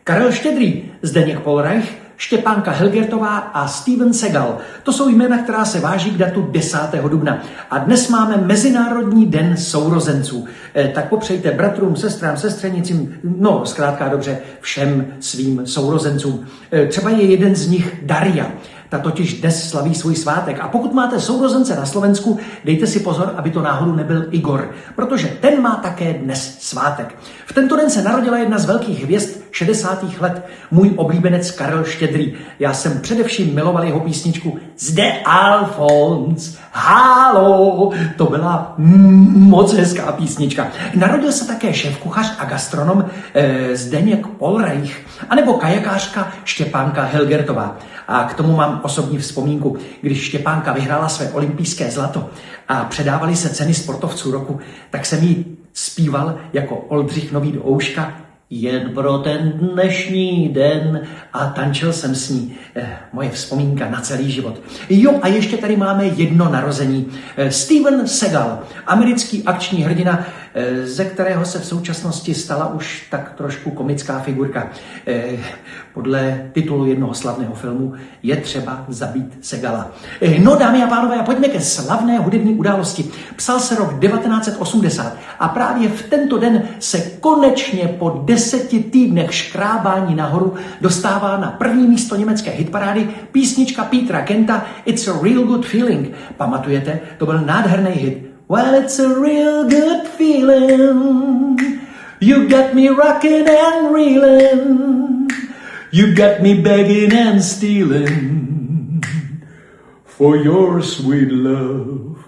Karel Štědrý, Zdeněk Polreich, Štěpánka Helgertová a Steven Seagal. To jsou jména, která se váží k datu 10. dubna. A dnes máme Mezinárodní den sourozenců. Tak popřejte bratrům, sestrám, sestřenicím, no zkrátka dobře všem svým sourozencům. Třeba je jeden z nich Daria. Ta totiž dnes slaví svůj svátek. A pokud máte sourozence na Slovensku, dejte si pozor, aby to náhodou nebyl Igor, protože ten má také dnes svátek. V tento den se narodila jedna z velkých hvězd 60. let, můj oblíbenec Karel Štědrý. Já jsem především miloval jeho písničku Zde Alfons, halo, to byla moc hezká písnička. Narodil se také šéfkuchař a gastronom Zdeněk Polreich, anebo kajakářka Štěpánka Helgertová. A k tomu mám osobní vzpomínku, když Štěpánka vyhrála své olympijské zlato a předávali se ceny sportovců roku, tak jsem jí zpíval jako Oldřich Nový do ouška jen pro ten dnešní den a tančil jsem s ní. Moje vzpomínka na celý život. Jo, a ještě tady máme jedno narození. Steven Seagal, americký akční hrdina, ze kterého se v současnosti stala už tak trošku komická figurka. Podle titulu jednoho slavného filmu Je třeba zabít Seagala. No, dámy a pánové, pojďme ke slavné hudební události. Psal se rok 1980 a právě v tento den se konečně po 10 týdnech škrábání nahoru dostává na první místo německé hitparády písnička Petra Kenta It's a Real Good Feeling. Pamatujete? To byl nádherný hit. Well, it's a real good feeling. You got me rocking and reeling. You got me begging and stealing for your sweet love.